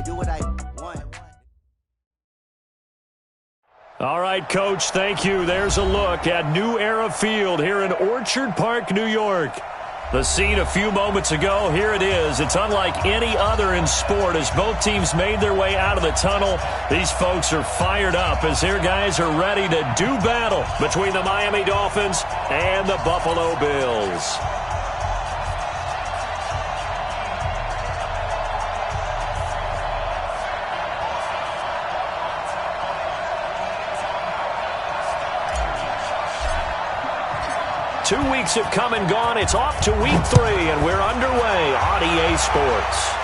I do what I want. All right, Coach, thank you. There's a look at New Era Field here in Orchard Park, New York. The scene a few moments ago, here it is. It's unlike any other in sport as both teams made their way out of the tunnel. These folks are fired up as their guys are ready to do battle between the Miami Dolphins and the Buffalo Bills. Two weeks have come and gone. It's off to week 3, and we're underway on EA Sports.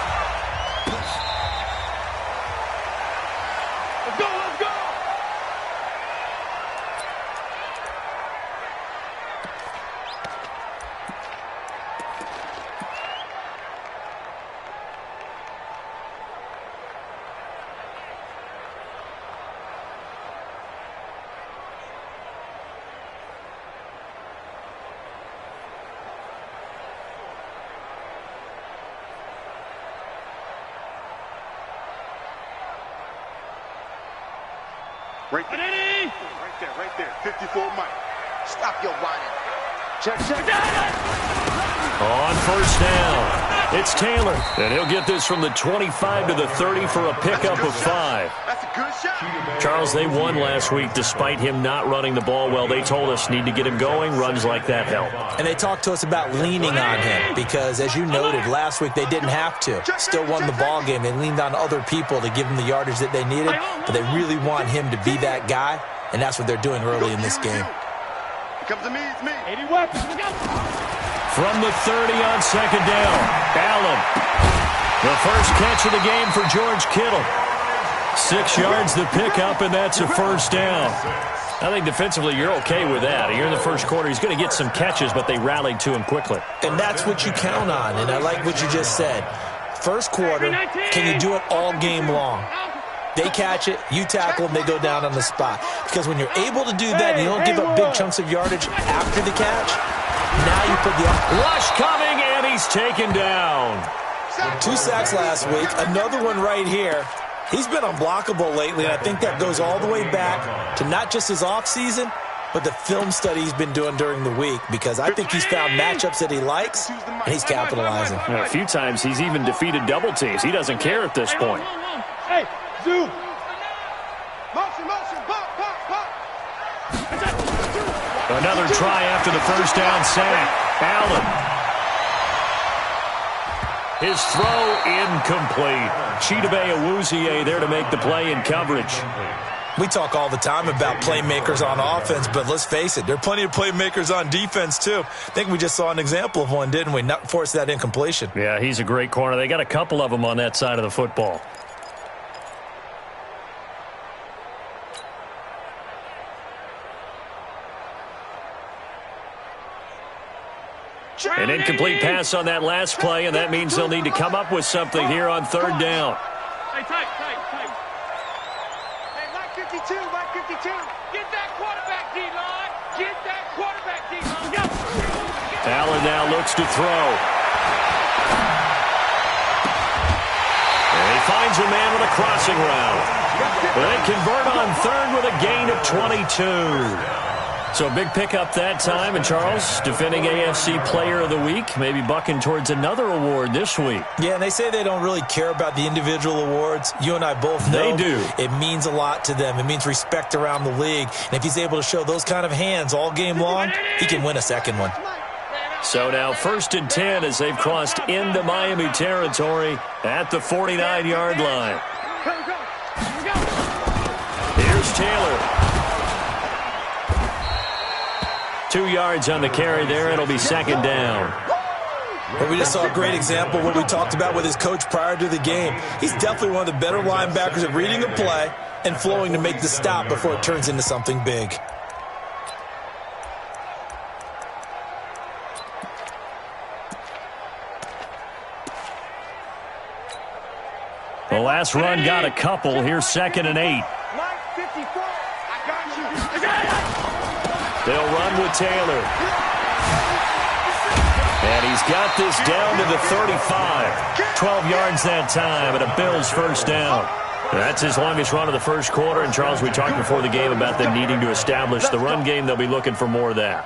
Let's go, let's go! Right there. 54 Mike. Stop your whining. Check. On first down, it's Taylor, and he'll get this from the 25 to the 30 for a pickup of 5. That's a good shot. Charles, they won last week despite him not running the ball well. They told us need to get him going. Runs like that help. And they talked to us about leaning on him because, as you noted, last week they didn't have to. Still won the ball game. They leaned on other people to give them the yardage that they needed, but they really want him to be that guy, and that's what they're doing early in this game. Comes to me, it's me. 80 weapons, let's go! From the 30 on second down, Allen. The first catch of the game for George Kittle. 6 yards the pickup, and that's a first down. I think defensively you're okay with that. Here in the first quarter, he's going to get some catches, but they rallied to him quickly. And that's what you count on, and I like what you just said. First quarter, can you do it all game long? They catch it, you tackle them, they go down on the spot. Because when you're able to do that and you don't give up big chunks of yardage after the catch, now you put the rush coming, and he's taken down. 2 sacks last week, another one right here. He's been unblockable lately, and I think that goes all the way back to not just his offseason, but the film study he's been doing during the week, because I think he's found matchups that he likes, and he's capitalizing. A few times he's even defeated double teams. He doesn't care at this point. Hey, Zoo! Motion, pop. Another try after the first down sack. Allen. His throw incomplete. Chidobe Awuzie there to make the play in coverage. We talk all the time about playmakers on offense, but let's face it, there are plenty of playmakers on defense too. I think we just saw an example of one, didn't we? Not force that incompletion. Yeah, he's a great corner. They got a couple of them on that side of the football. An incomplete pass on that last play, and that means they'll need to come up with something here on third down. Hey, tight. Hey, Mike 52. Get that quarterback, D-line. Go! Allen now looks to throw. And he finds a man with a crossing route. They convert on third with a gain of 22. So a big pickup that time, and Charles, defending AFC Player of the Week, maybe bucking towards another award this week. Yeah, and they say they don't really care about the individual awards. You and I both know they do. It means a lot to them. It means respect around the league. And if he's able to show those kind of hands all game long, he can win a second one. So now 1st and 10 as they've crossed into Miami territory at the 49-yard line. Here's Taylor. 2 yards on the carry there. It'll be second down. But we just saw a great example of what we talked about with his coach prior to the game. He's definitely one of the better linebackers at reading a play and flowing to make the stop before it turns into something big. The last run got a couple. Here's 2nd and 8. They'll run with Taylor. And he's got this down to the 35. 12 yards that time, and a Bills first down. That's his longest run of the first quarter. And, Charles, we talked before the game about them needing to establish the run game. They'll be looking for more of that.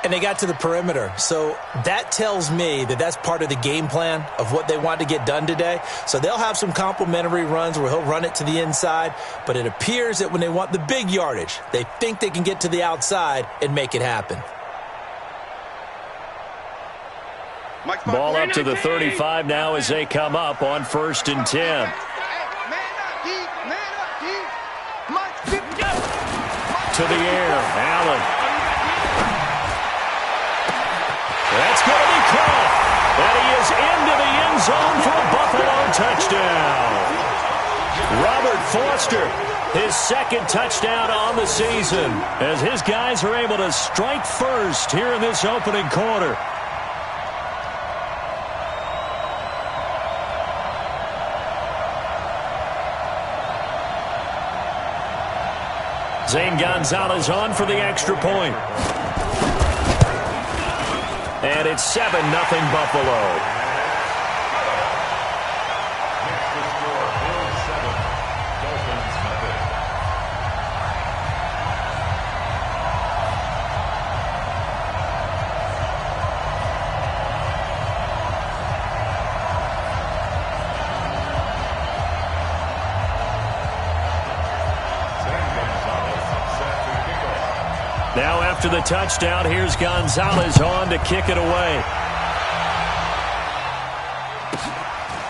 And they got to the perimeter. So that tells me that that's part of the game plan of what they want to get done today. So they'll have some complementary runs where he'll run it to the inside. But it appears that when they want the big yardage, they think they can get to the outside and make it happen. Ball up to the 35 now as they come up on 1st and 10. To the air, Allen. That's going to be caught. And he is into the end zone for a Buffalo touchdown. Robert Foster, his second touchdown on the season, as his guys are able to strike first here in this opening quarter. Zane Gonzalez on for the extra point. And it's 7-0 Buffalo. Now after the touchdown, here's Gonzalez on to kick it away.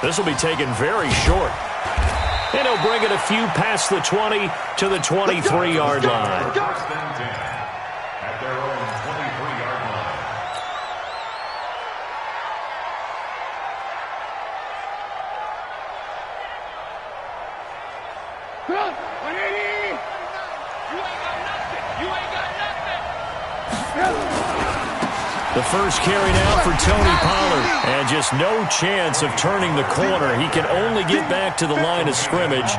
This will be taken very short. And he'll bring it a few past the 20 to the 23-yard line. At their own 23-yard line. The first carry now for Tony Pollard. And just no chance of turning the corner. He can only get back to the line of scrimmage.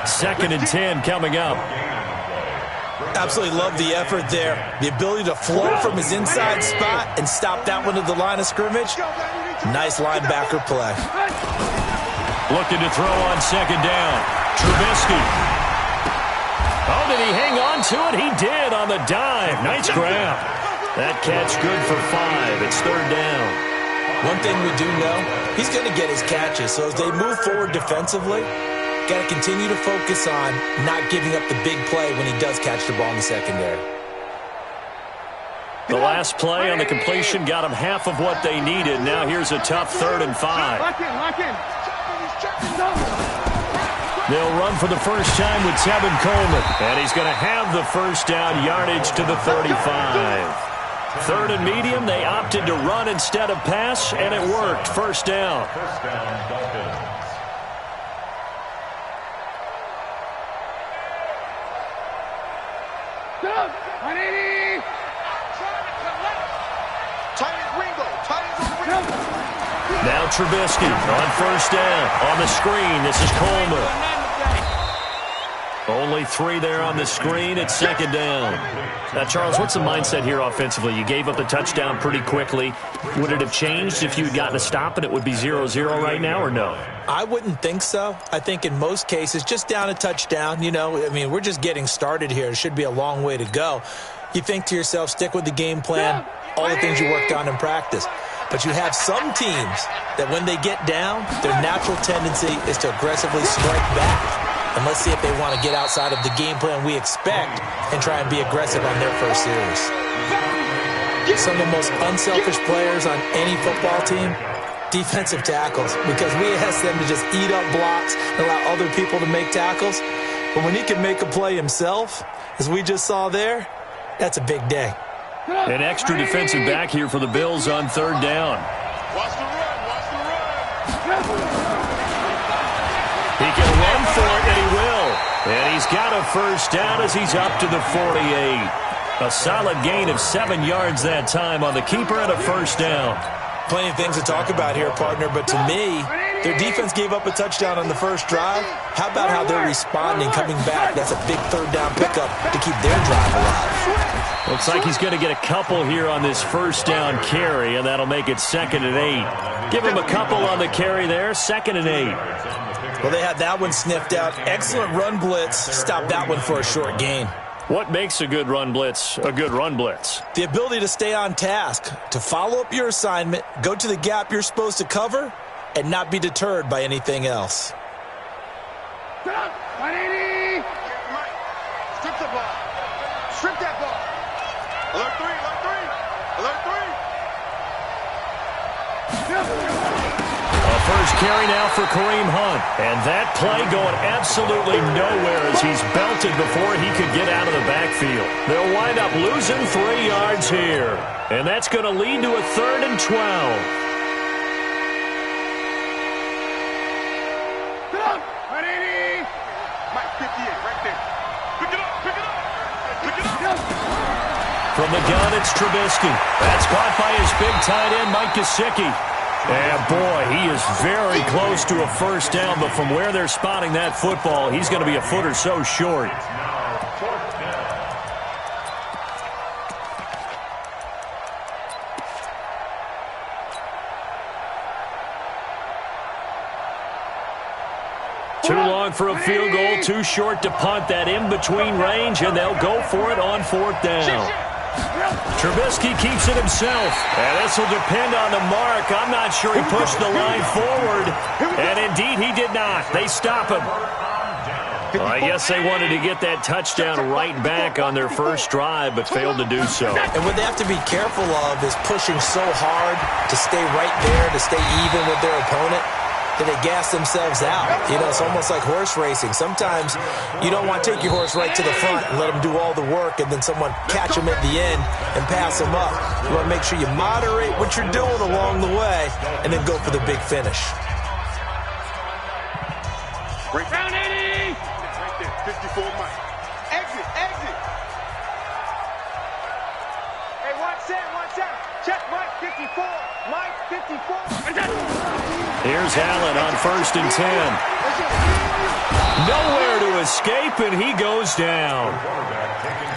2nd and 10 coming up. Absolutely love the effort there. The ability to flow from his inside spot and stop that one to the line of scrimmage. Nice linebacker play. Looking to throw on 2nd down. Trubisky. Oh, did he hang on to it? He did on the dive. Nice grab. That catch good for 5. It's 3rd down. One thing we do know, he's going to get his catches. So as they move forward defensively, got to continue to focus on not giving up the big play when he does catch the ball in the secondary. The last play on the completion got them half of what they needed. Now here's a tough 3rd and 5. Lock in. They'll run for the first time with Tevin Coleman. And he's going to have the first down yardage to the 35. 3rd and medium, they opted to run instead of pass, and it worked. First down. First down, Dolphins. Now Trubisky on first down. On the screen, this is Coleman. Only 3 there on the screen. It's 2nd down. Now, Charles, what's the mindset here offensively? You gave up the touchdown pretty quickly. Would it have changed if you had gotten a stop and it would be 0-0 right now, or no? I wouldn't think so. I think in most cases, just down a touchdown, we're just getting started here. It should be a long way to go. You think to yourself, stick with the game plan, all the things you worked on in practice. But you have some teams that when they get down, their natural tendency is to aggressively strike back. And let's see if they want to get outside of the game plan we expect and try and be aggressive on their first series. Some of the most unselfish players on any football team, defensive tackles, because we ask them to just eat up blocks and allow other people to make tackles. But when he can make a play himself, as we just saw there, that's a big day. An extra defensive back here for the Bills on 3rd down. Watch the run. He can run for it, and he will. And he's got a first down as he's up to the 48. A solid gain of 7 yards that time on the keeper and a first down. Plenty of things to talk about here, partner, but to me, Their defense gave up a touchdown on the first drive. How about how they're responding, coming back? That's a big third down pickup to keep their drive alive. Looks like he's going to get a couple here on this first down carry, and that'll make it 2nd and 8. Give him a couple on the carry there, 2nd and 8. Well, they had that one sniffed out. Excellent run blitz. Stop that one for a short gain. What makes a good run blitz a good run blitz? The ability to stay on task, to follow up your assignment, go to the gap you're supposed to cover, and not be deterred by anything else. 180. Strip the ball. Strip that ball. Alert 3, alert 3. Alert 3. A first carry now for Kareem Hunt. And that play going absolutely nowhere as he's belted before he could get out of the backfield. They'll wind up losing 3 yards here. And that's going to lead to a 3rd and 12. 180. Mike, 58, right there. Pick it up, pick it up. Pick it up. From the gun, it's Trubisky. That's caught by his big tight end, Mike Gesicki. And, boy, he is very close to a first down, but from where they're spotting that football, he's going to be a foot or so short. Too long for a field goal, too short to punt that in-between range, and they'll go for it on 4th down. Trubisky keeps it himself, and this will depend on the mark. I'm not sure he pushed the line forward, and indeed he did not. They stop him. Well, I guess they wanted to get that touchdown right back on their first drive, but failed to do so. And what they have to be careful of is pushing so hard to stay right there, to stay even with their opponent, that they gas themselves out. You know, it's almost like horse racing. Sometimes you don't want to take your horse right to the front and let them do all the work and then someone catch them at the end and pass them up. You want to make sure you moderate what you're doing along the way and then go for the big finish. Round 80. Right there, 54 Mike. Exit, exit. Hey, watch out. Check Mike 54. Mike 54. Here's Allen on 1st and 10. Nowhere to escape, and he goes down.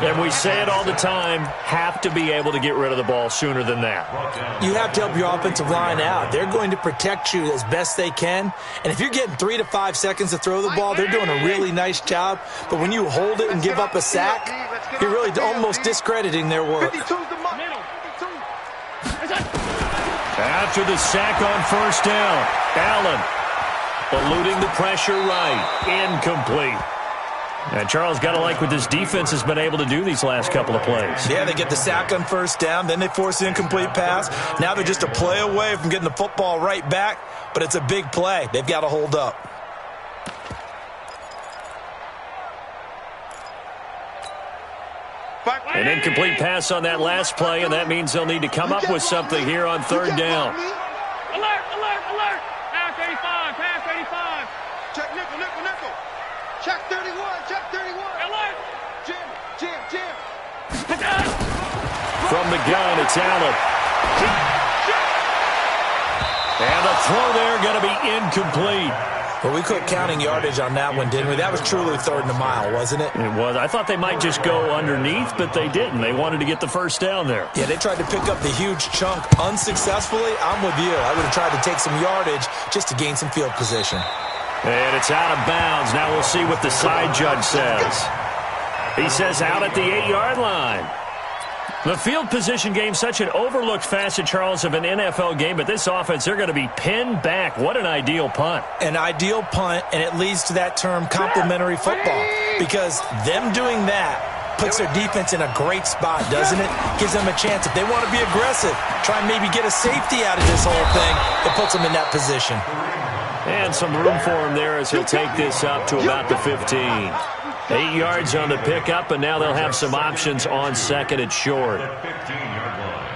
And we say it all the time, have to be able to get rid of the ball sooner than that. You have to help your offensive line out. They're going to protect you as best they can. And if you're getting 3 to 5 seconds to throw the ball, they're doing a really nice job. But when you hold it and give up a sack, you're really almost discrediting their work. After the sack on 1st down, Allen eluding the pressure right. Incomplete. And Charles, got to like what this defense has been able to do these last couple of plays. Yeah, they get the sack on 1st down, then they force the incomplete pass. Now they're just a play away from getting the football right back, but it's a big play. They've got to hold up. An incomplete pass on that last play, and that means they'll need to come up with something here on 3rd down. Alert. Pass 85. Check nickel. Check 31. Alert. Jam. From the gun, it's Allen. And the throw there going to be incomplete. Well, we quit counting yardage on that one, didn't we? That was truly 3rd and a mile, wasn't it? It was. I thought they might just go underneath, but they didn't. They wanted to get the first down there. Yeah, they tried to pick up the huge chunk unsuccessfully. I'm with you. I would have tried to take some yardage just to gain some field position. And it's out of bounds. Now we'll see what the side judge says. He says out at the 8-yard line. The field position game, such an overlooked facet, Charles, of an NFL game, but this offense, they're going to be pinned back. What an ideal punt. An ideal punt, and it leads to that term complementary football, because them doing that puts their defense in a great spot, doesn't it? Gives them a chance. If they want to be aggressive, try and maybe get a safety out of this whole thing, it puts them in that position. And some room for him there as he'll take this up to about the 15. 8 yards on the pickup, and now they'll have some options on 2nd and short. 15-yard line.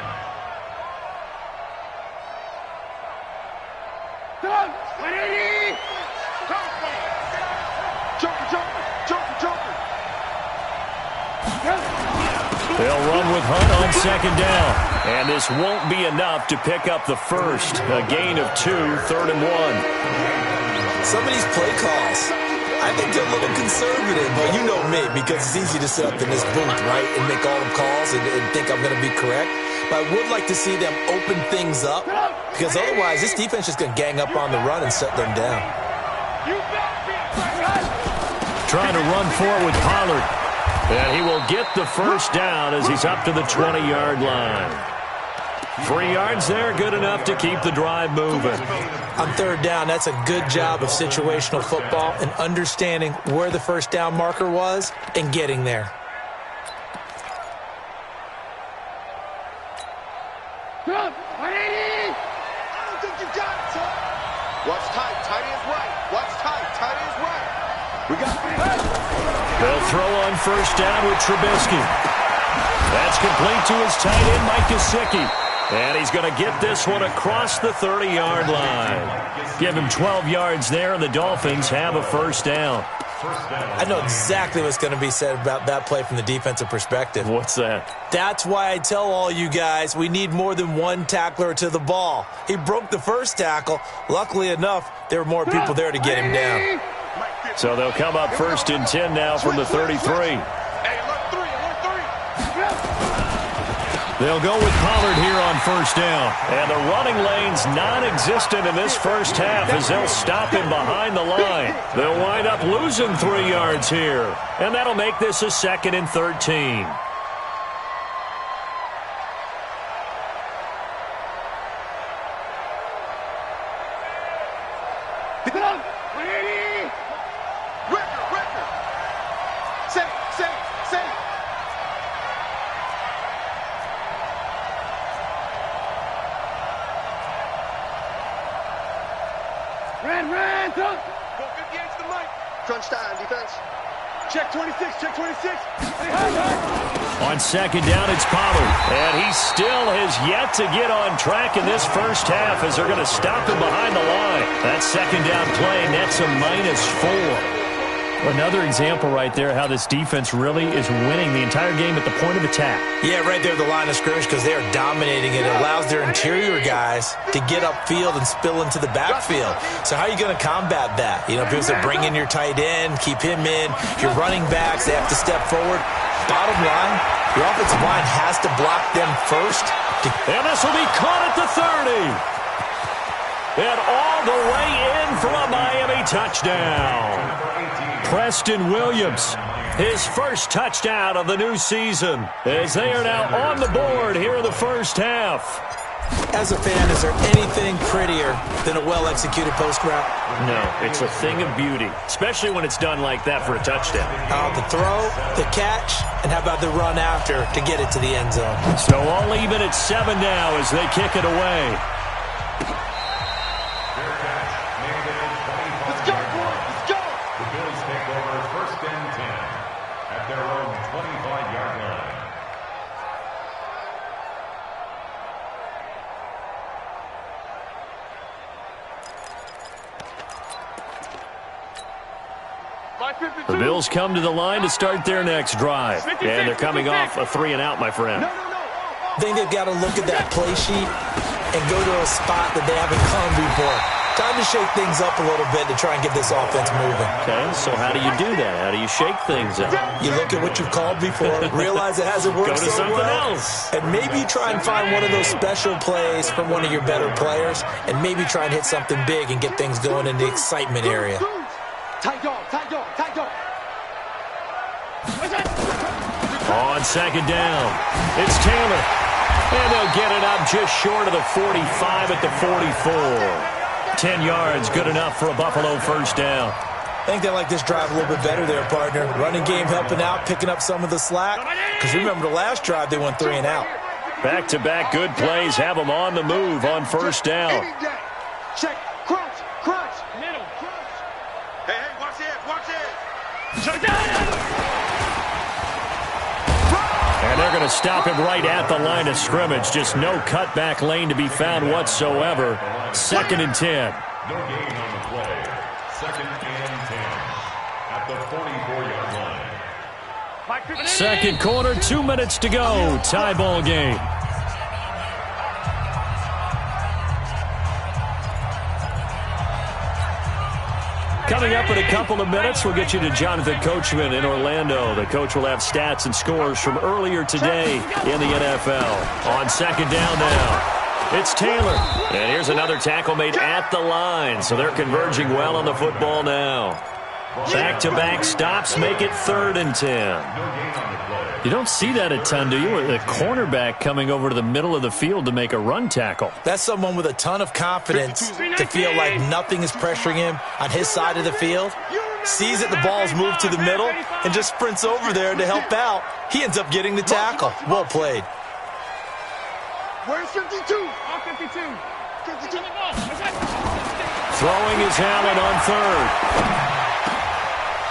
They'll run with Hunt on 2nd down. And this won't be enough to pick up the first. A gain of 2, 3rd and 1. Some of these play calls, I think they're a little conservative, but you know me, because it's easy to sit up in this booth, right, and make all the calls and think I'm going to be correct. But I would like to see them open things up, because otherwise this defense is going to gang up on the run and shut them down. Trying to run forward with Pollard. And he will get the first down as he's up to the 20-yard line. 3 yards there, good enough to keep the drive moving. On 3rd down, that's a good job of situational football and understanding where the first down marker was and getting there. What's tight? Tight is right. What's tight? Tight is right. We got. They'll throw on first down with Trubisky. That's complete to his tight end, Mike Gesicki. And he's going to get this one across the 30-yard line. Give him 12 yards there, and the Dolphins have a first down. I know exactly what's going to be said about that play from the defensive perspective. What's that? That's why I tell all you guys we need more than one tackler to the ball. He broke the first tackle. Luckily enough, there were more people there to get him down. So they'll come up 1st and 10 now from the 33. They'll go with Pollard here on first down. And the running lane's non-existent in this first half as they'll stop him behind the line. They'll wind up losing 3 yards here. And that'll make this a 2nd and 13. Crunch time, defense. Check 26, check 26. On 2nd down, it's Pollard. And he still has yet to get on track in this first half as they're going to stop him behind the line. That 2nd down play nets a -4. Another example right there how this defense really is winning the entire game at the point of attack. Yeah, right there at the line of scrimmage because they are dominating it. It allows their interior guys to get upfield and spill into the backfield. So how are you going to combat that? You know, people say bring in your tight end, keep him in. Your running backs, they have to step forward. Bottom line, your offensive line has to block them first. And this will be caught at the 30. And all the way in for a Miami touchdown. Preston Williams, his first touchdown of the new season, as they are now on the board here in the first half. As a fan, is there anything prettier than a well-executed post route? No, it's a thing of beauty, especially when it's done like that for a touchdown. The throw, the catch, and how about the run after to get it to the end zone? So all even at 7 now as they kick it away. The Bills come to the line to start their next drive. And they're coming off a 3-and-out, my friend. I think they've got to look at that play sheet and go to a spot that they haven't gone before. Time to shake things up a little bit to try and get this offense moving. Okay, so how do you do that? How do you shake things up? You look at what you've called before, realize it hasn't worked go to so something well, else. and maybe try and find one of those special plays from one of your better players, and maybe try and hit something big and get things going in the excitement area. Tight dog, tight dog, tight dog. On 2nd down, it's Taylor. And they'll get it up just short of the 45 at the 44. 10 yards, good enough for a Buffalo first down. I think they like this drive a little bit better there, partner. Running game helping out, picking up some of the slack. Because remember the last drive, they went 3-and-out. Back-to-back good plays have them on the move on first down. Check, crunch, crunch. Middle, crunch. Hey, watch it, watch it. And they're going to stop him right at the line of scrimmage. Just no cutback lane to be found whatsoever. 2nd and 10. No gain on the play. 2nd and 10 at the 44-yard line. Second quarter, 2 minutes to go. Tie ball game. Coming up in a couple of minutes, we'll get you to Jonathan Coachman in Orlando. The coach will have stats and scores from earlier today in the NFL. On second down now, it's Taylor. And here's another tackle made at the line, so they're converging well on the football now. Back-to-back stops make it 3rd and 10. You don't see that a ton, do you? A cornerback coming over to the middle of the field to make a run tackle. That's someone with a ton of confidence to feel like nothing is pressuring him on his side of the field. Sees that the ball's moved to the middle and just sprints over there to help out. He ends up getting the tackle. Well played. Where's 52? 52. 52. Throwing is Allen on 3rd.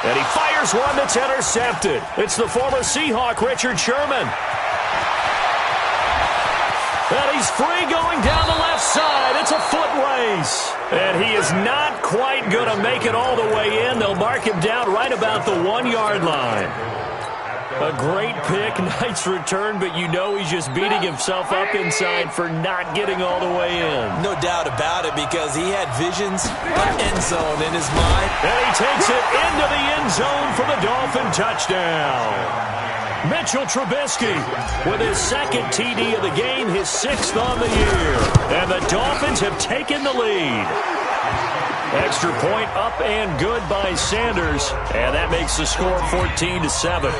And he fires one that's intercepted. It's the former Seahawk, Richard Sherman. And he's free going down the left side. It's a foot race. And he is not quite going to make it all the way in. They'll mark him down right about the 1-yard line. A great pick, nice return, but you know he's just beating himself up inside for not getting all the way in. No doubt about it, because he had visions of end zone in his mind. And he takes it into the end zone for the Dolphin touchdown. Mitchell Trubisky with his 2nd TD of the game, his 6th on the year. And the Dolphins have taken the lead. Extra point up and good by Sanders. And that makes the score 14-7.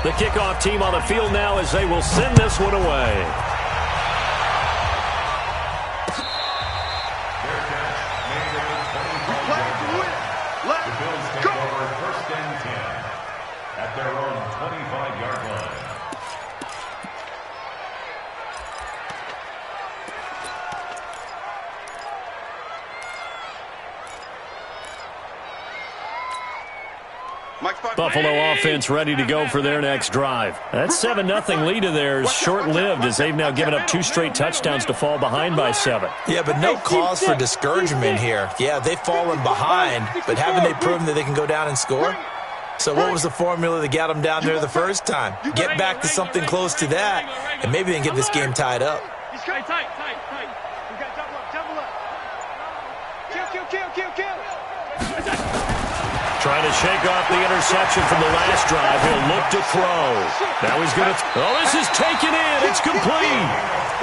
The kickoff team on the field now as they will send this one away. At their own 25-yard line. Buffalo offense ready to go for their next drive. That 7-0 lead of theirs short-lived as they've now given up 2 straight touchdowns to fall behind by 7. Yeah, but no cause for discouragement here. Yeah, they've fallen behind, but haven't they proven that they can go down and score? So what was the formula that got them down there the first time? Get back to something close to that, and maybe they can get this game tied up. Tight. We got double up. Kill. Trying to shake off the interception from the last drive. He'll look to throw. Now he's going to... Oh, this is taken in. It's complete.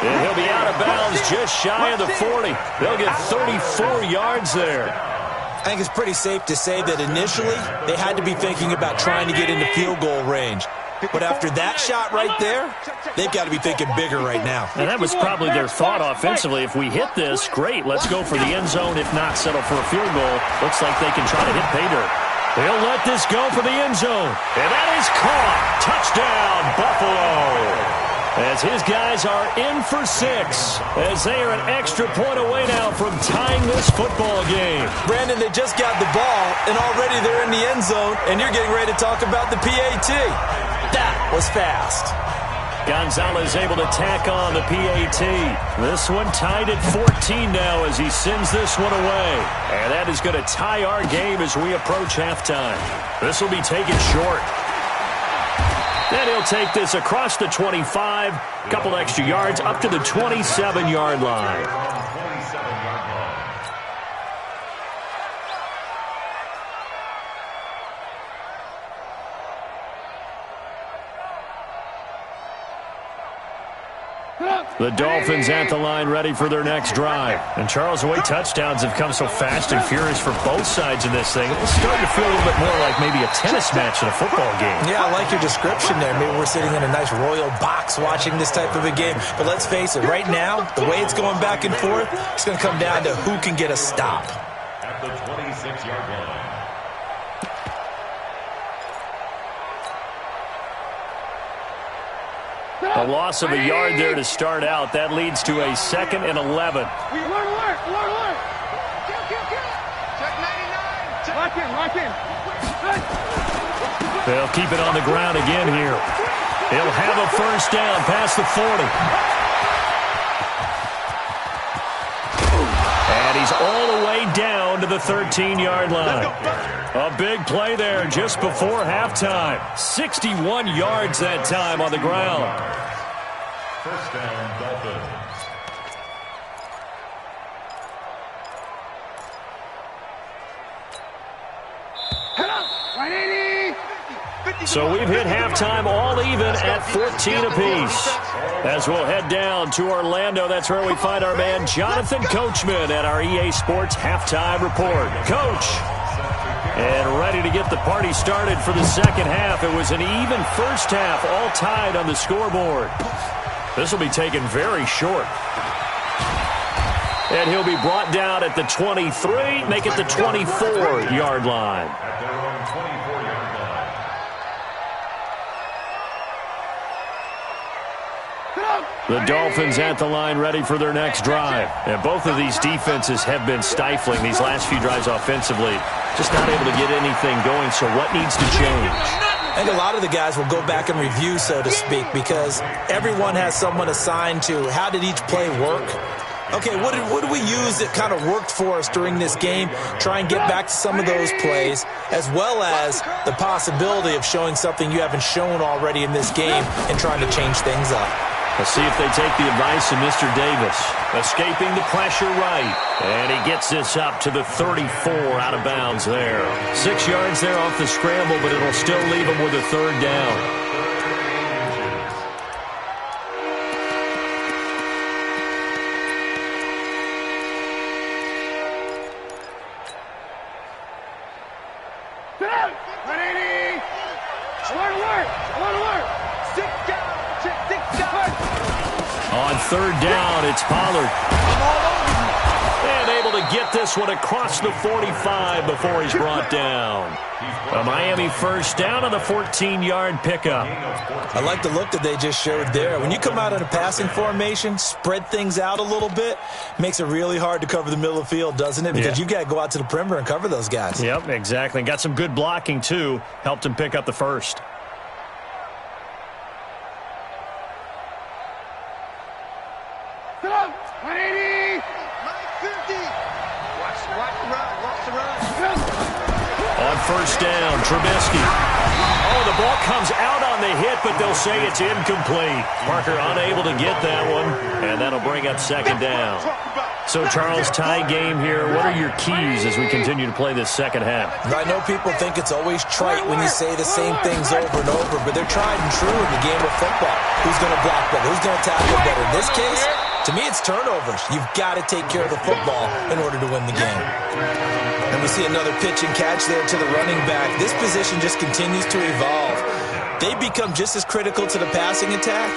And he'll be out of bounds just shy of the 40. They'll get 34 yards there. I think it's pretty safe to say that initially they had to be thinking about trying to get into field goal range. But after that shot right there, they've got to be thinking bigger right now. And that was probably their thought offensively. If we hit this, great. Let's go for the end zone. If not, settle for a field goal. Looks like they can try to hit pay dirt. They'll let this go for the end zone. And that is caught. Touchdown, Buffalo. As his guys are in for 6. As they are an extra point away now from tying this football game. Brandon, they just got the ball, and already they're in the end zone, and you're getting ready to talk about the PAT. That was fast. Gonzalez able to tack on the PAT. This one tied at 14 now as he sends this one away. And that is going to tie our game as we approach halftime. This will be taken short. Then he'll take this across the 25, couple extra yards up to the 27-yard line. The Dolphins at the line ready for their next drive. And Charles, the way touchdowns have come so fast and furious for both sides of this thing, it's starting to feel a little bit more like maybe a tennis match in a football game. Yeah, I like your description there. Maybe we're sitting in a nice royal box watching this type of a game. But let's face it, right now, the way it's going back and forth, it's going to come down to who can get a stop. At the 26-yard line. A loss of a yard there to start out. That leads to a 2nd and 11. Alert. Check 99. Lock in. They'll keep it on the ground again here. He'll have a first down past the 40. And he's all the way down to the 13-yard line. A big play there just before halftime. 61 yards that time on the ground. First down, Dolphins. So we've hit halftime all even at 14 apiece. As we'll head down to Orlando, that's where we find our man Jonathan Coachman at our EA Sports Halftime Report. Coach, and ready to get the party started for the second half. It was an even first half, all tied on the scoreboard. This will be taken very short. And he'll be brought down at the 23, make it the 24-yard line. At their own 24-yard line. The Dolphins at the line ready for their next drive. And both of these defenses have been stifling these last few drives offensively. Just not able to get anything going, so what needs to change? I think a lot of the guys will go back and review, so to speak, because everyone has someone assigned to how did each play work. Okay, what did we use that kind of worked for us during this game? Try and get back to some of those plays, as well as the possibility of showing something you haven't shown already in this game and trying to change things up. Let's see if they take the advice of Mr. Davis. Escaping the pressure right. And he gets this up to the 34 out of bounds there. 6 yards there off the scramble, but it'll still leave him with a third down. On third down, it's Pollard. And able to get this one across the 45 before he's brought down. A Miami first down on the 14-yard pickup. I like the look that they just showed there. When you come out in a passing formation, spread things out a little bit, makes it really hard to cover the middle of the field, doesn't it? Because you got to go out to the perimeter and cover those guys. Yep, exactly. Got some good blocking, too. Helped him pick up the first. On first down, Trubisky. Oh, the ball comes out on the hit, but they'll say it's incomplete. Parker unable to get that one, and that'll bring up second down. So, Charles, tie game here. What are your keys as we continue to play this second half? I know people think it's always trite when you say the same things over and over, but they're tried and true in the game of football. Who's going to block better? Who's going to tackle better? In this case, to me, it's turnovers. You've got to take care of the football in order to win the game. And we see another pitch and catch there to the running back. This position just continues to evolve. They become just as critical to the passing attack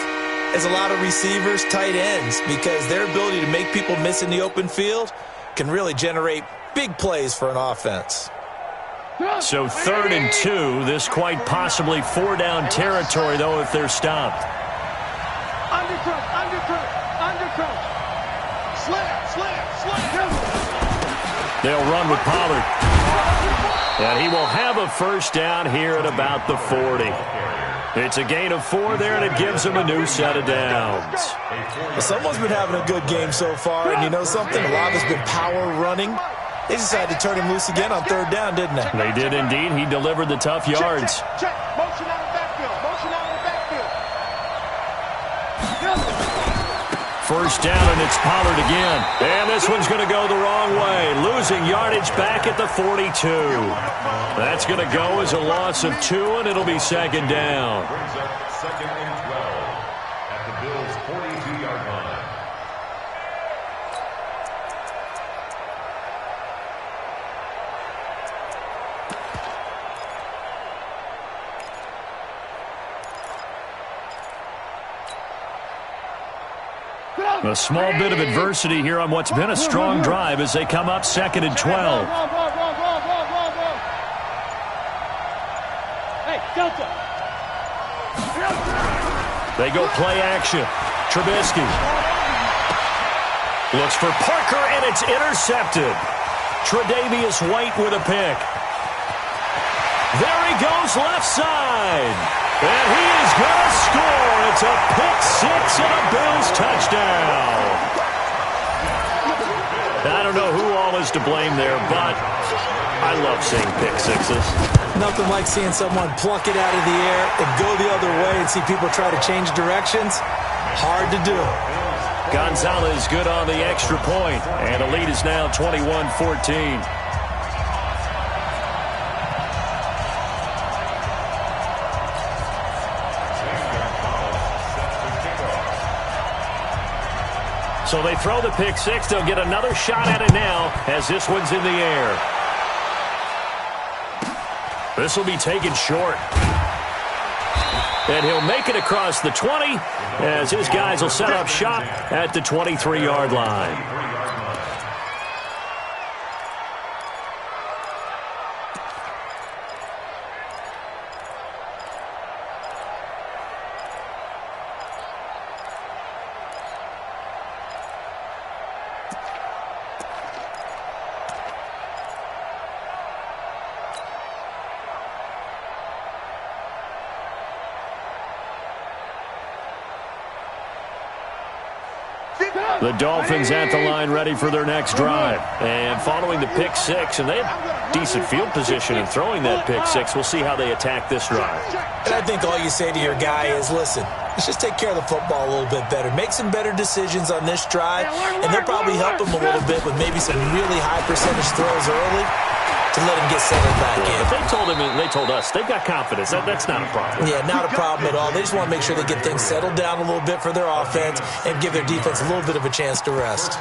as a lot of receivers, tight ends, because their ability to make people miss in the open field can really generate big plays for an offense. So 3rd and 2, this quite possibly 4-down territory, though, if they're stopped. Undercrook. Slam. They'll run with Pollard. And he will have a first down here at about the 40. It's a gain of 4 there, and it gives him a new set of downs. Well, someone's been having a good game so far, and you know something? A lot of it's been power running. They decided to turn him loose again on 3rd down, didn't they? They did indeed. He delivered the tough yards. Check. Motion out of the backfield. First down, and it's Pollard again. And this one's going to go the wrong way. Losing yardage back at the 42. That's going to go as a loss of 2, and it'll be second down. Brings up 2nd and 12 at the Bills' 42-yard line. A small bit of adversity here on what's been a strong drive as they come up 2nd and 12. Hey, Delta. They go play action. Trubisky looks for Parker, and it's intercepted. Tre'Davious White with a pick. There he goes left side. And he is going to score. It's a pick-6 and a Bills touchdown. I don't know who all is to blame there, but I love seeing pick-6s. Nothing like seeing someone pluck it out of the air and go the other way and see people try to change directions. Hard to do. Gonzalez good on the extra point, and the lead is now 21-14. So they throw the pick six. They'll get another shot at it now as this one's in the air. This will be taken short. And he'll make it across the 20 as his guys will set up shop at the 23-yard line. The Dolphins at the line ready for their next drive. And following the pick six, and they have decent field position in throwing that pick six. We'll see how they attack this drive. And I think all you say to your guy is, listen, let's just take care of the football a little bit better. Make some better decisions on this drive, and they'll probably help him a little bit with maybe some really high percentage throws early to let him get settled back in. If they told him and they told us, they've got confidence. That's not a problem. Yeah, not a problem at all. They just want to make sure they get things settled down a little bit for their offense and give their defense a little bit of a chance to rest.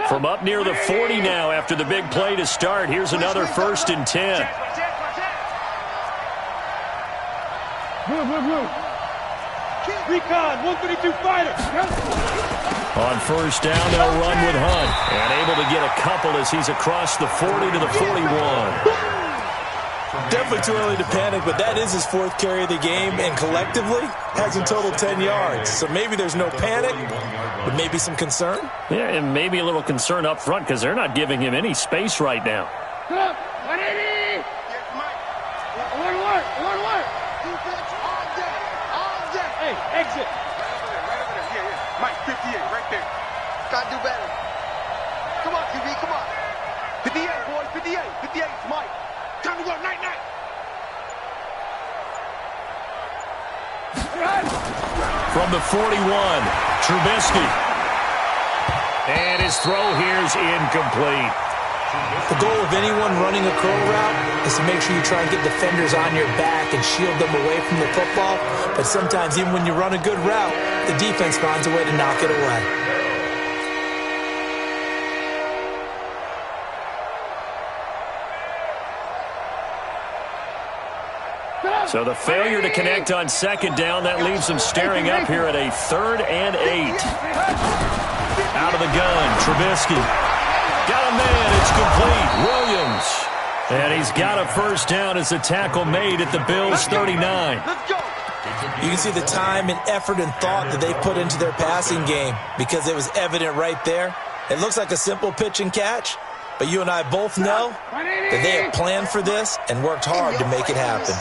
From up near the 40 now after the big play to start. Here's another 1st and 10. Recon, 132 fighter. On first down, they'll run with Hunt. And able to get a couple as he's across the 40 to the 41. Definitely too early to panic, but that is his 4th carry of the game, and collectively has in total 10 yards. So maybe there's no panic, but maybe some concern. Yeah, and maybe a little concern up front because they're not giving him any space right now. Alert, alert. Defense all day. Hey, exit. Right over there. Yeah. Mike, 58, right there. Gotta do better. Come on, QB, come on. 58, boys, 58. 58, Mike. Time to go, night. From the 41, Trubisky. And his throw here's incomplete. The goal of anyone running a curl route is to make sure you try and get defenders on your back and shield them away from the football. But sometimes even when you run a good route, the defense finds a way to knock it away. So the failure to connect on 2nd down, that leaves them staring up here at a 3rd and 8. Out of the gun, Trubisky. Got a man, it's complete. Williams. And he's got a 1st down as the tackle made at the Bills' 39. You can see the time and effort and thought that they put into their passing game because it was evident right there. It looks like a simple pitch and catch, but you and I both know that they have planned for this and worked hard to make it happen.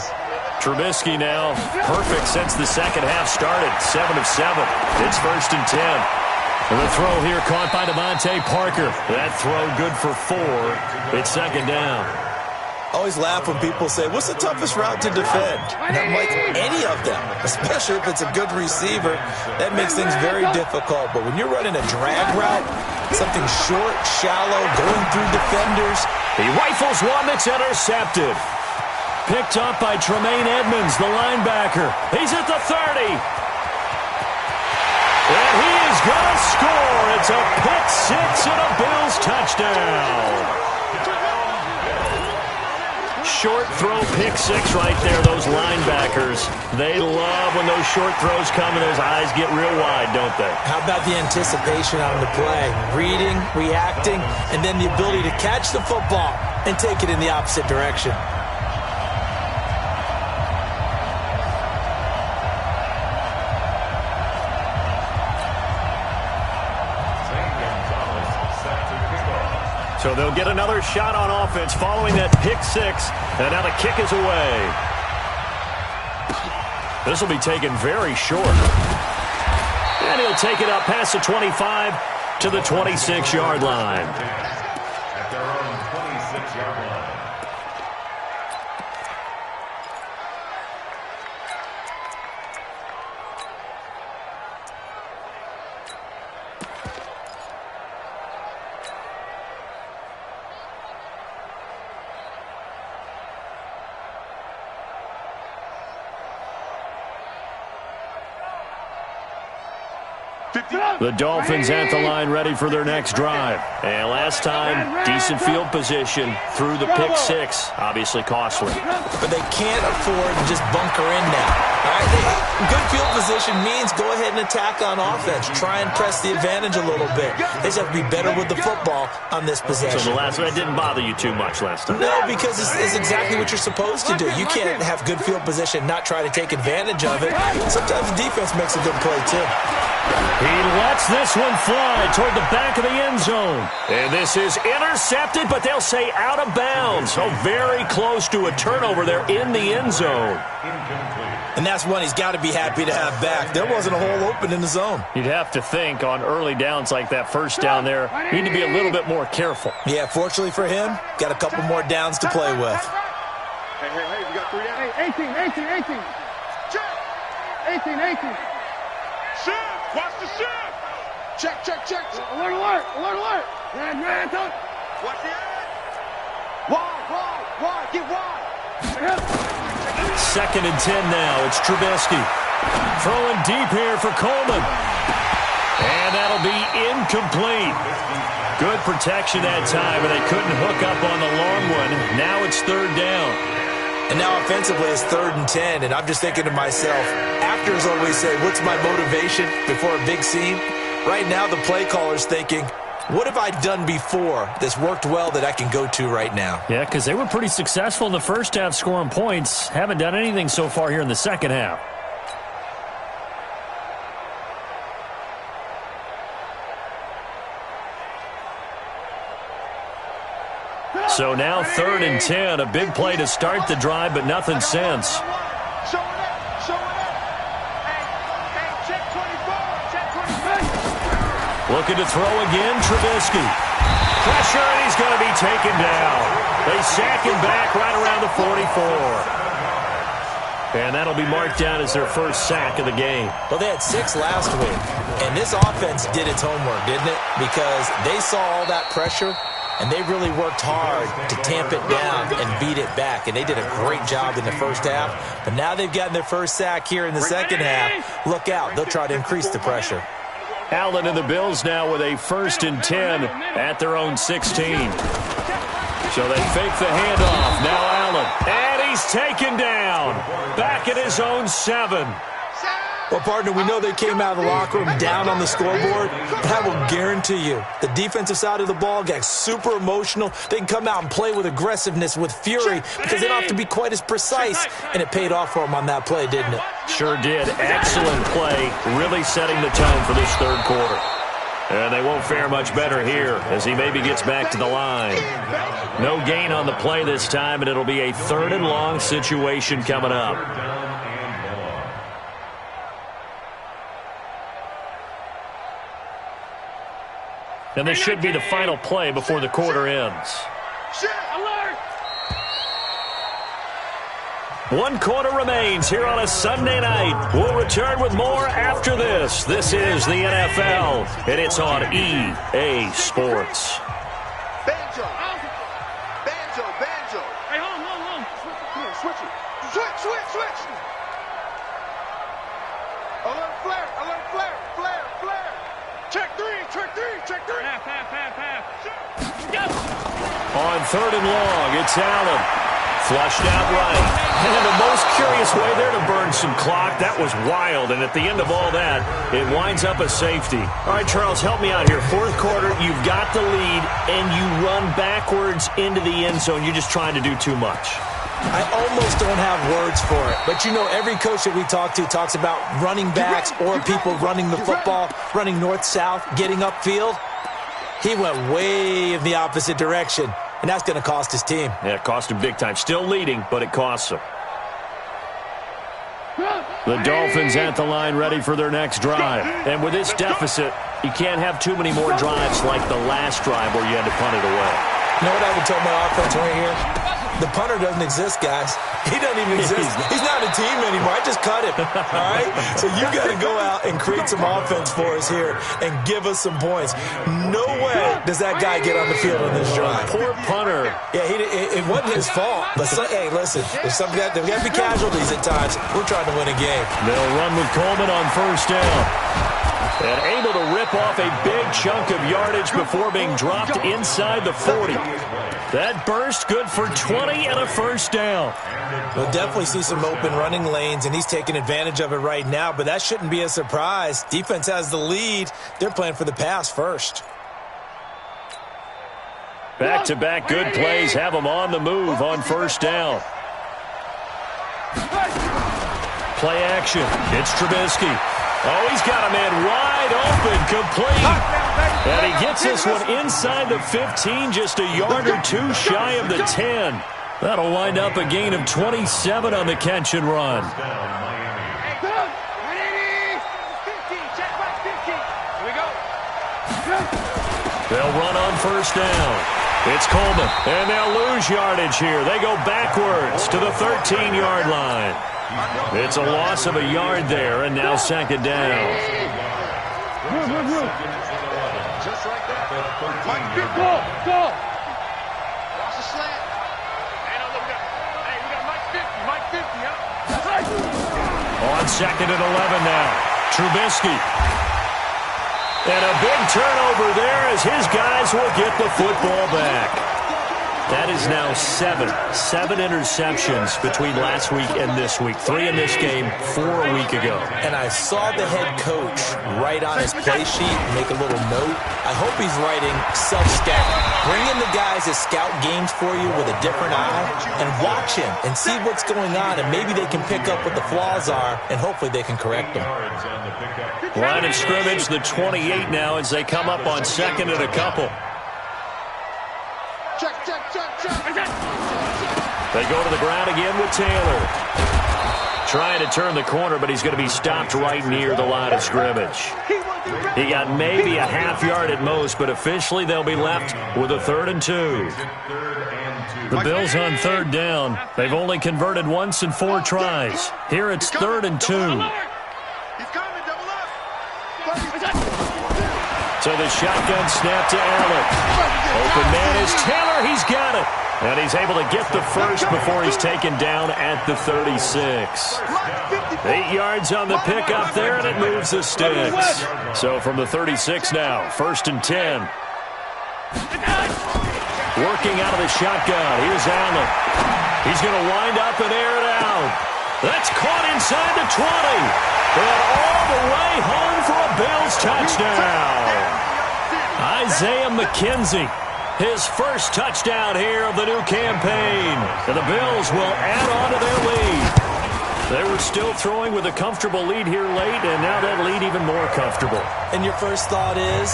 Trubisky now perfect since the second half started. 7 of 7. It's 1st and 10. And the throw here caught by Devontae Parker. That throw good for 4. It's 2nd down. I always laugh when people say, what's the toughest route to defend? And I'm like, any of them, especially if it's a good receiver. That makes things very difficult. But when you're running a drag route, something short, shallow, going through defenders. He rifles one that's intercepted. Picked up by Tremaine Edmonds, the linebacker. He's at the 30. And he is going to score. It's a pick six and a Bills touchdown. Short throw pick six right there, those linebackers. They love when those short throws come and those eyes get real wide, don't they? How about the anticipation on the play? Reading, reacting, and then the ability to catch the football and take it in the opposite direction. So they'll get another shot on offense following that pick six. And now the kick is away. This will be taken very short. And he'll take it up past the 25 to the 26-yard line. At their own 26-yard line. The Dolphins at the line ready for their next drive. And last time, decent field position through the pick six. Obviously costly. But they can't afford to just bunker in now. All right? Good field position means go ahead and attack on offense. Try and press the advantage a little bit. They just have to be better with the football on this possession. So the last one didn't bother you too much last time? No, because it's exactly what you're supposed to do. You can't have good field position, not try to take advantage of it. Sometimes the defense makes a good play, too. He lets this one fly toward the back of the end zone. And this is intercepted, but they'll say out of bounds. So very close to a turnover there in the end zone. And that's one he's got to be happy to have back. There wasn't a hole open in the zone. You'd have to think on early downs like that first down there, you need to be a little bit more careful. Yeah, fortunately for him, got a couple more downs to play with. Hey, we got 3 downs. Hey, 18. Check. 18. Shift! Watch the shift! Check. Alert. Man, don't. Watch the edge! Wide. Get wide. 2nd and 10 now. It's Trubisky. Throwing deep here for Coleman. And that'll be incomplete. Good protection that time, and they couldn't hook up on the long one. Now it's 3rd down. And now offensively it's 3rd and 10, and I'm just thinking to myself, actors always say, what's my motivation before a big scene? Right now the play caller's thinking, what have I done before that's worked well that I can go to right now? Yeah, because they were pretty successful in the first half scoring points. Haven't done anything so far here in the second half. So now 3rd and 10, a big play to start the drive, but nothing since. Show it up. Hey, check 24. Looking to throw again, Trubisky. Pressure, and he's going to be taken down. They sack him back right around the 44. And that'll be marked down as their first sack of the game. Well, they had 6 last week, and this offense did its homework, didn't it? Because they saw all that pressure, and they really worked hard to tamp it down and beat it back. And they did a great job in the first half. But now they've gotten their first sack here in the second half. Look out. They'll try to increase the pressure. Allen and the Bills now with a 1st and 10 at their own 16. So they fake the handoff. Now Allen. And he's taken down. Back at his own 7. Well, partner, we know they came out of the locker room down on the scoreboard, but I will guarantee you the defensive side of the ball got super emotional. They can come out and play with aggressiveness, with fury, because they don't have to be quite as precise, and it paid off for them on that play, didn't it? Sure did. Excellent play, really setting the tone for this 3rd quarter. And they won't fare much better here as he maybe gets back to the line. No gain on the play this time, and it'll be a 3rd and long situation coming up. And this should be the final play before the quarter ends. Alert! 1 quarter remains here on a Sunday night. We'll return with more after this. This is the NFL, and it's on EA Sports. Banjo. Hey, hold. Here, switch it. Switch. Alert flare. Check three. Half. On 3rd and long, it's Allen. Flushed out right. And the most curious way there to burn some clock. That was wild. And at the end of all that, it winds up a safety. All right, Charles, help me out here. 4th quarter, you've got the lead, and you run backwards into the end zone. You're just trying to do too much. I almost don't have words for it. But, you know, every coach that we talk to talks about running backs or people running the football, running north-south, getting upfield. He went way in the opposite direction, and that's going to cost his team. Yeah, it cost him big time. Still leading, but it costs him. The Dolphins at the line ready for their next drive. And with this deficit, you can't have too many more drives like the last drive where you had to punt it away. You know what I would tell my offense right here? The punter doesn't exist, guys. He doesn't even exist. He's not a team anymore. I just cut him. All right? So you got to go out and create some offense for us here and give us some points. No way does that guy get on the field on this drive. Poor punter. Yeah, it wasn't his fault. But, hey, listen, there's got to be casualties at times. We're trying to win a game. They'll run with Coleman on 1st down. And able to rip off a big chunk of yardage before being dropped inside the 40. That burst good for 20 and a first down. We'll definitely see some open running lanes, and he's taking advantage of it right now, but that shouldn't be a surprise. Defense has the lead. They're playing for the pass first. Back-to-back good plays have them on the move on first down. Play action. It's Trubisky. Oh, he's got a man wide open, complete. And he gets this one inside the 15, just a yard or two shy of the 10. That'll wind up a gain of 27 on the catch and run. They'll run on first down. It's Coleman, and they'll lose yardage here. They go backwards to the 13-yard line. It's a loss of a yard there, and now second down. Just like that. Go. Watch the slant. Hey, we got Mike 50, huh? On second and 11 now. Trubisky. And a big turnover there as his guys will get the football back. That is now seven interceptions between last week and this week. 3 in this game, 4 a week ago. And I saw the head coach write on his play sheet, make a little note. I hope he's writing self-scout. Bring in the guys that scout games for you with a different eye and watch him and see what's going on, and maybe they can pick up what the flaws are, and hopefully they can correct them. Line of scrimmage, the 28 now as they come up on second and a couple. Check. They go to the ground again with Taylor. Trying to turn the corner, but he's going to be stopped right near the line of scrimmage. He got maybe a half yard at most, but officially they'll be left with a 3rd and 2. The Bills on third down. They've only converted once in 4 tries. Here it's 3rd and 2. So the shotgun snap to Allen. Open man is Taylor. He's got it. And he's able to get the first before he's taken down at the 36. 8 yards on the pickup there, and it moves the sticks. So from the 36 now, 1st and 10. Working out of the shotgun. Here's Allen. He's going to wind up and air it out. That's caught inside the 20. And all the way home for a Bills touchdown. Isaiah McKenzie, his first touchdown here of the new campaign. And the Bills will add on to their lead. They were still throwing with a comfortable lead here late, and now that lead even more comfortable. And your first thought is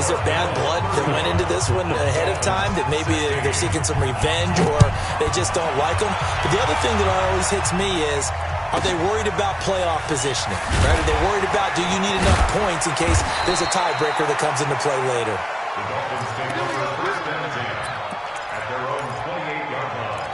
there bad blood that went into this one ahead of time, that maybe they're seeking some revenge or they just don't like them? But the other thing that always hits me is, are they worried about playoff positioning? Right? Are they worried about, do you need enough points in case there's a tiebreaker that comes into play later? The Dolphins take over 1st and 10 at their own 28-yard line.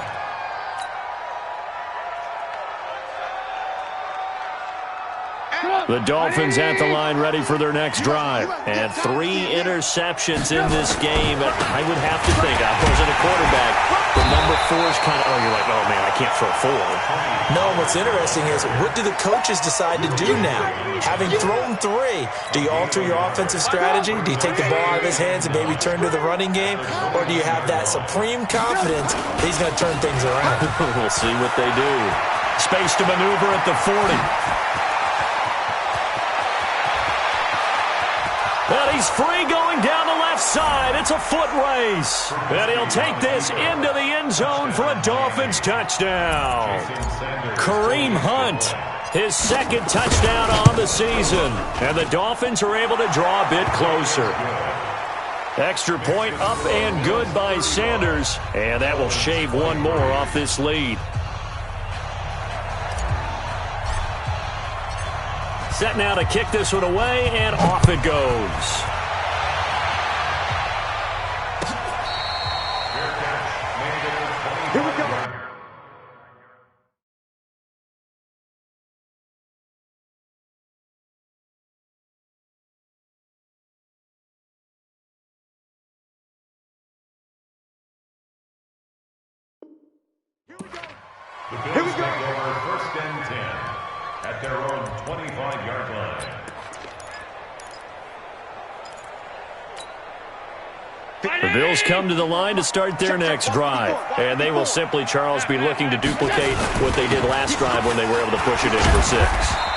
The Dolphins at the line ready for their next drive. And 3 interceptions in this game. I would have to think, I wasn't a quarterback, the number 4 is kind of, you're like, oh, man, I can't throw 4. No, what's interesting is, what do the coaches decide to do now? Having thrown 3, do you alter your offensive strategy? Do you take the ball out of his hands and maybe turn to the running game? Or do you have that supreme confidence that he's going to turn things around? We'll see what they do. Space to maneuver at the 40. And he's free going down the left side. It's a foot race. And he'll take this into the end zone for a Dolphins touchdown. Kareem Hunt, his 2nd touchdown on the season. And the Dolphins are able to draw a bit closer. Extra point up and good by Sanders. And that will shave one more off this lead. Set now to kick this one away, and off it goes. Here we go. The Bills take over 1st and 10 at their own 25-yard line. The Bills come to the line to start their next drive. And they will simply, Charles, be looking to duplicate what they did last drive when they were able to push it in for 6.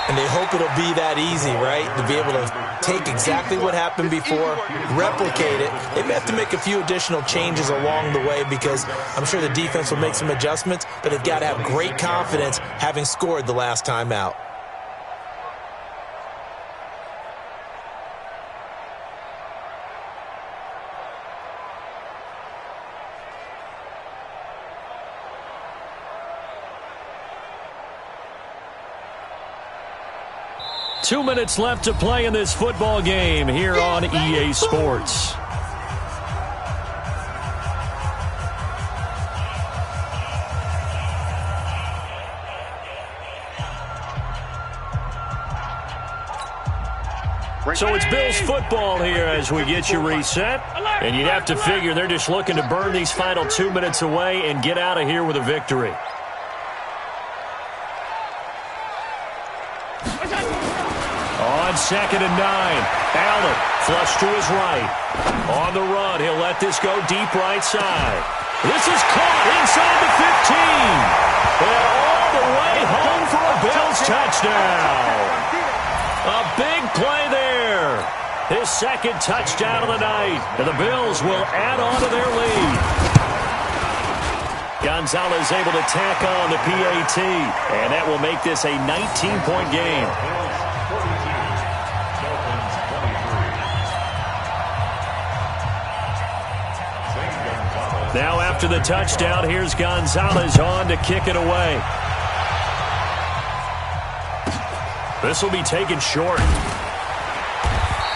And they hope it'll be that easy, right? To be able to take exactly what happened before, replicate it. They may have to make a few additional changes along the way because I'm sure the defense will make some adjustments, but they've got to have great confidence having scored the last time out. Two minutes left to play in this football game here on EA Sports. So it's Bills football here as we get you reset. And you'd have to figure they're just looking to burn these final 2 minutes away and get out of here with a victory. On 2nd and 9, Allen flush to his right. On the run, he'll let this go deep right side. This is caught inside the 15. And all the way home for a Bills touchdown. A big play there. His second touchdown of the night. And the Bills will add on to their lead. Gonzalez able to tack on the PAT. And that will make this a 19-point game. Now after the touchdown, here's Gonzalez on to kick it away. This will be taken short.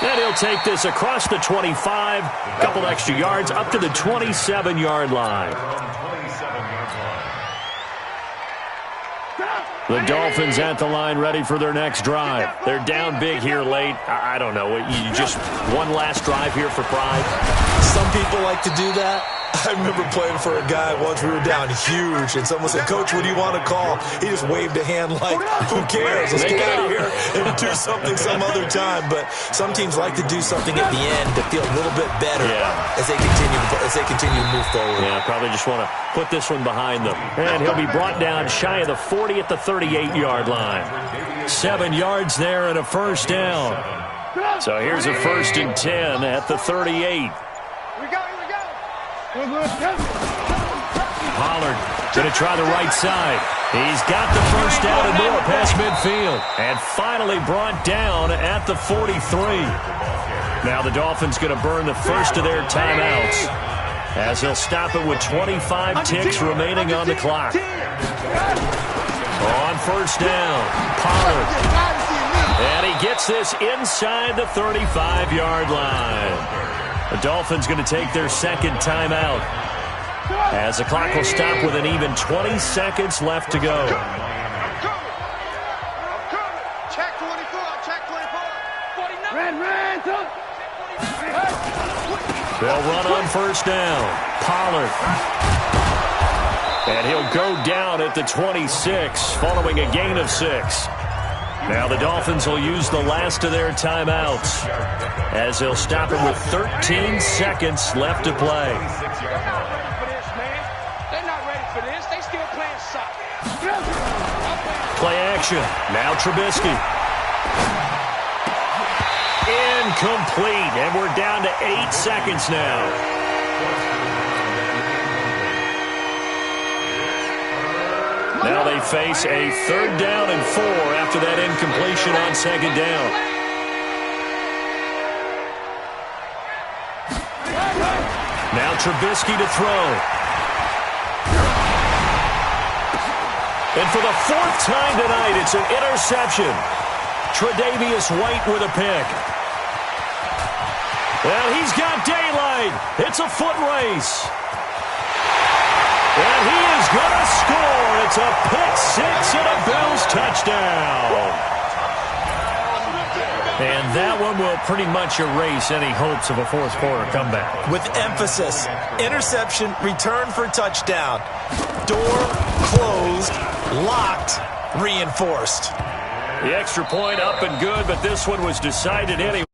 And he'll take this across the 25, a couple extra yards up to the 27-yard line. The Dolphins at the line ready for their next drive. They're down big here late. I don't know. You just one last drive here for pride? Some people like to do that. I remember playing for a guy once. We were down huge, and someone said, "Coach, what do you want to call?" He just waved a hand like, "Who cares? Let's get out of here and do something some other time." But some teams like to do something at the end to feel a little bit better as they continue to move forward. Yeah, probably just want to put this one behind them. And he'll be brought down shy of the 40 at the 38-yard line. 7 yards there and a first down. So here's a 1st and 10 at the 38. Pollard going to try the right side. He's got the first down and more past midfield. And finally brought down at the 43. Now the Dolphins going to burn the first of their timeouts as they'll stop it with 25 ticks remaining on the clock. On first down, Pollard. And he gets this inside the 35-yard line. The Dolphins going to take their second timeout as the clock will stop with an even 20 seconds left to go. Check 24, check 24. 49. Ran. They'll run on first down. Pollard. And he'll go down at the 26 following a gain of 6. Now the Dolphins will use the last of their timeouts as they'll stop it with 13 seconds left to play. They're not ready for this. They still playing soccer. Play action. Now Trubisky. Incomplete. And we're down to 8 seconds now. Now they face a 3rd down and 4 after that incompletion on 2nd down. Now Trubisky to throw. And for the 4th time tonight, it's an interception. Tre'Davious White with a pick. Well, he's got daylight. It's a foot race. And he is going to score. It's a pick 6 and a Bills touchdown. And that one will pretty much erase any hopes of a fourth quarter comeback. With emphasis, interception, return for touchdown. Door closed, locked, reinforced. The extra point up and good, but this one was decided anyway.